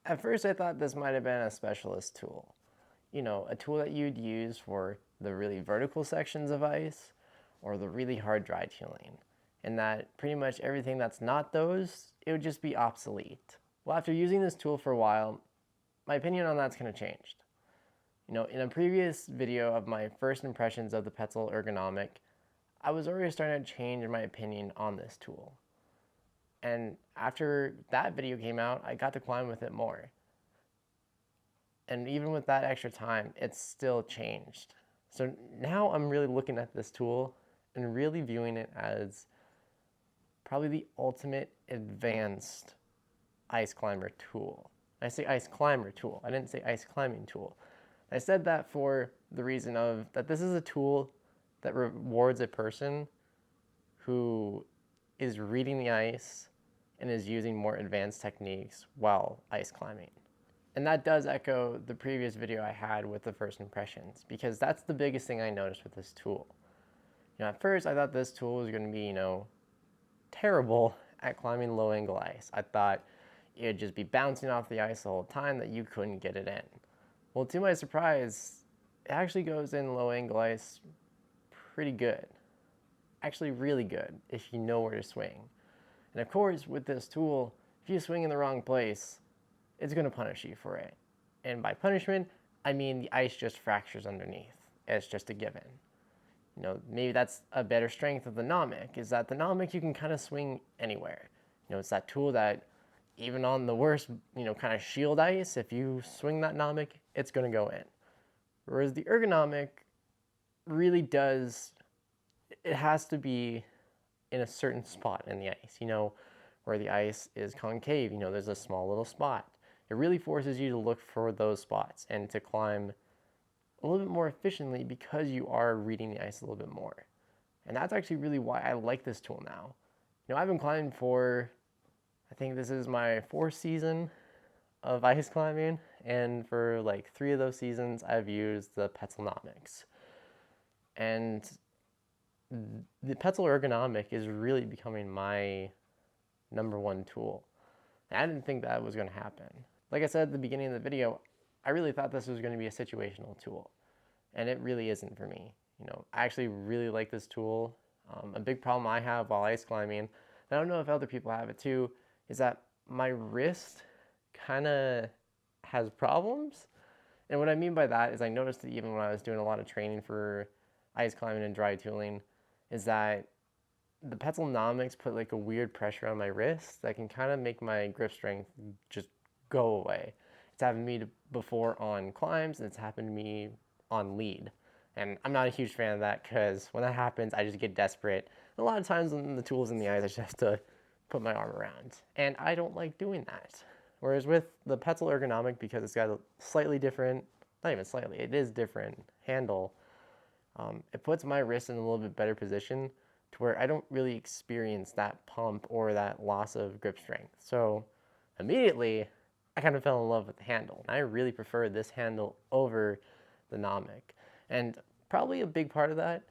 At first I thought this might have been a specialist tool. You know, a tool that you'd use for the really vertical sections of ice or the really hard dry tooling. And that pretty much everything that's not those, it would just be obsolete. Well, after using this tool for a while, my opinion on that's kind of changed. You know, in a previous video of my first impressions of the Petzl Ergonomic, I was already starting to change my opinion on this tool. And after that video came out, I got to climb with it more. And even with that extra time, it's still changed. So now I'm really looking at this tool and really viewing it as probably the ultimate advanced ice climber tool. I say ice climber tool. I didn't say ice climbing tool. I said that for the reason of that this is a tool that rewards a person who is reading the ice and is using more advanced techniques while ice climbing. And that does echo the previous video I had with the first impressions, because that's the biggest thing I noticed with this tool. You know, at first I thought this tool was going to be, terrible at climbing low angle ice. I thought it'd just be bouncing off the ice the whole time, that you couldn't get it in. Well, to my surprise, it actually goes in low angle ice pretty good. Actually really good if you know where to swing. And of course, with this tool, if you swing in the wrong place, it's going to punish you for it. And by punishment, I mean the ice just fractures underneath. It's just a given. You know, maybe that's a better strength of the Nomic, is that the Nomic you can kind of swing anywhere. You know, it's that tool that even on the worst, kind of shield ice, if you swing that Nomic, it's going to go in. Whereas the Ergonomic really does, it has to be in a certain spot in the ice, where the ice is concave, there's a small little spot. It really forces you to look for those spots and to climb a little bit more efficiently because you are reading the ice a little bit more. And that's actually really why I like this tool now. I've been climbing for, I think this is my 4th season of ice climbing, and for like 3 of those seasons I've used the Petzl Nomics. And the Petzl Ergonomic is really becoming my #1 tool. And I didn't think that was going to happen. Like I said at the beginning of the video, I really thought this was going to be a situational tool, and it really isn't for me. I actually really like this tool. A big problem I have while ice climbing, and I don't know if other people have it too, is that my wrist kind of has problems. And what I mean by that is I noticed that even when I was doing a lot of training for ice climbing and dry tooling, is that the Petzl Nomics put like a weird pressure on my wrist that can kind of make my grip strength just go away. It's happened to me before on climbs, and it's happened to me on lead. And I'm not a huge fan of that, because when that happens, I just get desperate. And a lot of times when the tool's in the ice, I just have to put my arm around. And I don't like doing that. Whereas with the Petzl Ergonomic, because it's got a slightly different, not even slightly, it is different handle, it puts my wrist in a little bit better position to where I don't really experience that pump or that loss of grip strength. So immediately, I kind of fell in love with the handle. I really prefer this handle over the Nomic. And probably a big part of that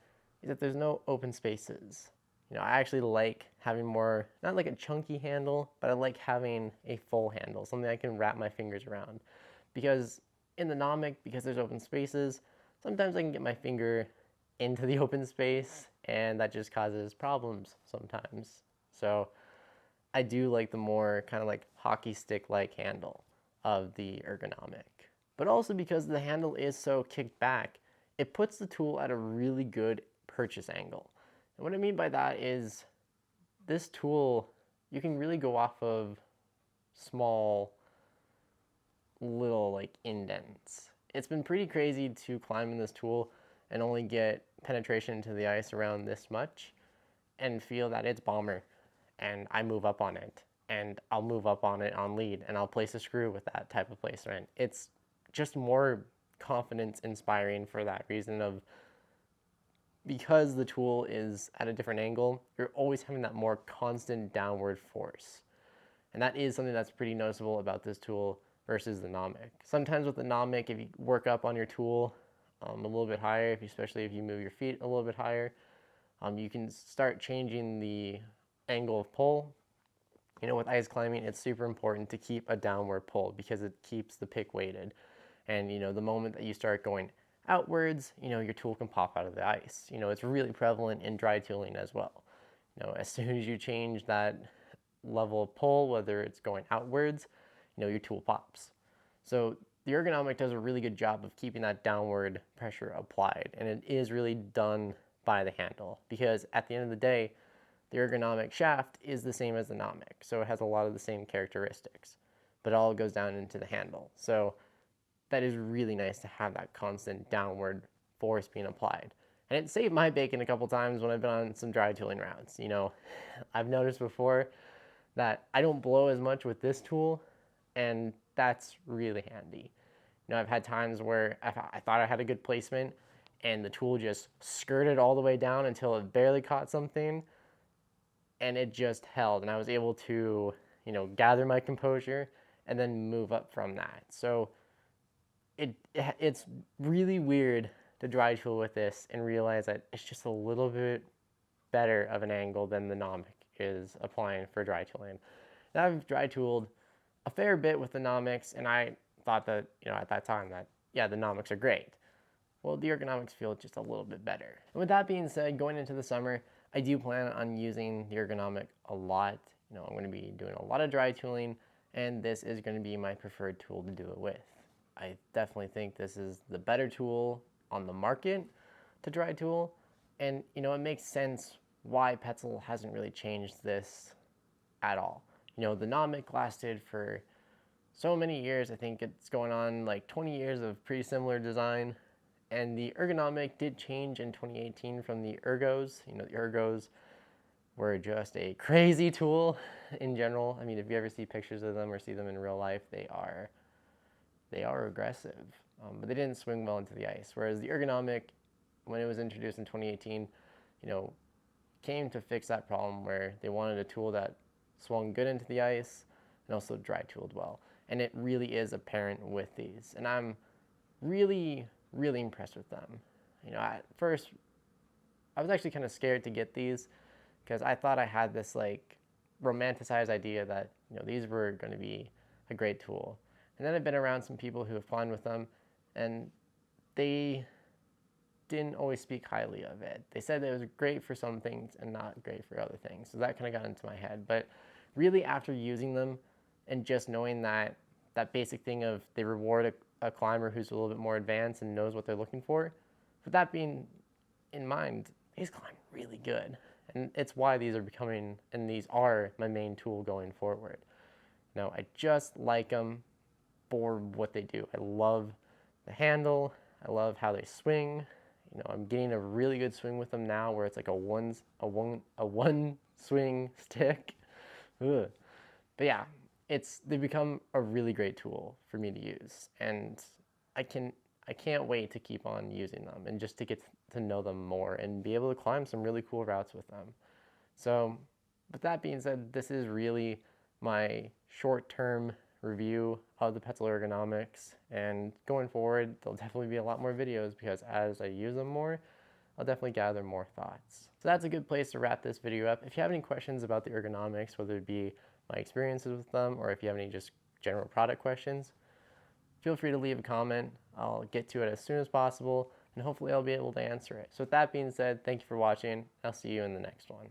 is that there's no open spaces. I actually like having more, not like a chunky handle, but I like having a full handle, something I can wrap my fingers around. Because in the Nomic, because there's open spaces, sometimes I can get my finger into the open space, and that just causes problems sometimes. So I do like the more kind of like hockey stick-like handle of the Ergonomic. But also because the handle is so kicked back, it puts the tool at a really good purchase angle. And what I mean by that is this tool, you can really go off of small little like indents. It's been pretty crazy to climb in this tool and only get penetration into the ice around this much and feel that it's bomber, and I move up on it, and I'll move up on it on lead, and I'll place a screw with that type of placement. It's just more confidence inspiring for that reason of, because the tool is at a different angle, you're always having that more constant downward force. And that is something that's pretty noticeable about this tool versus the Nomic. Sometimes with the Nomic, if you work up on your tool a little bit higher, especially if you move your feet a little bit higher, you can start changing the angle of pull, With ice climbing, it's super important to keep a downward pull because it keeps the pick weighted. And, the moment that you start going outwards, your tool can pop out of the ice. It's really prevalent in dry tooling as well. As soon as you change that level of pull, whether it's going outwards, your tool pops. So the Ergonomic does a really good job of keeping that downward pressure applied, and it is really done by the handle because at the end of the day, the Ergonomic shaft is the same as the Nomic, so it has a lot of the same characteristics, but it all goes down into the handle. So that is really nice to have that constant downward force being applied. And it saved my bacon a couple times when I've been on some dry tooling rounds. I've noticed before that I don't blow as much with this tool, and that's really handy. I've had times where I thought I had a good placement, and the tool just skirted all the way down until it barely caught something, and it just held, and I was able to, gather my composure and then move up from that. So it's really weird to dry tool with this and realize that it's just a little bit better of an angle than the Nomic is applying for dry tooling. Now I've dry tooled a fair bit with the Nomics, and I thought that, at that time that, yeah, the Nomics are great. Well, the Ergonomics feel just a little bit better. And with that being said, going into the summer, I do plan on using the Ergonomic a lot. I'm going to be doing a lot of dry tooling, and this is going to be my preferred tool to do it with. I definitely think this is the better tool on the market to dry tool, and it makes sense why Petzl hasn't really changed this at all. The Nomic lasted for so many years. I think it's going on like 20 years of pretty similar design, and the Ergonomic did change in 2018 from the Ergos. The Ergos were just a crazy tool in general. I mean, if you ever see pictures of them or see them in real life, they are aggressive, but they didn't swing well into the ice. Whereas the Ergonomic, when it was introduced in 2018, came to fix that problem where they wanted a tool that swung good into the ice and also dry tooled well. And it really is apparent with these. And I'm really, really impressed with them. At first, I was actually kind of scared to get these because I thought I had this like romanticized idea that, these were going to be a great tool. And then I've been around some people who have climbed with them, and they didn't always speak highly of it. They said that it was great for some things and not great for other things. So that kind of got into my head. But really, after using them and just knowing that basic thing of they reward a climber who's a little bit more advanced and knows what they're looking for, with that being in mind, these climb really good. And it's why these are becoming, and these are my main tool going forward. I just like them for what they do. I love the handle. I love how they swing. I'm getting a really good swing with them now, where it's like a one swing stick. Ugh. But yeah, they become a really great tool for me to use, and I can't wait to keep on using them and just to get to know them more and be able to climb some really cool routes with them. So, with that being said, this is really my short-term review of the Petzl Ergonomics, and going forward there'll definitely be a lot more videos because as I use them more, I'll definitely gather more thoughts. So that's a good place to wrap this video up. If you have any questions about the Ergonomics, whether it be my experiences with them or if you have any just general product questions, feel free to leave a comment. I'll get to it as soon as possible, and hopefully I'll be able to answer it. So with that being said, thank you for watching. I'll see you in the next one.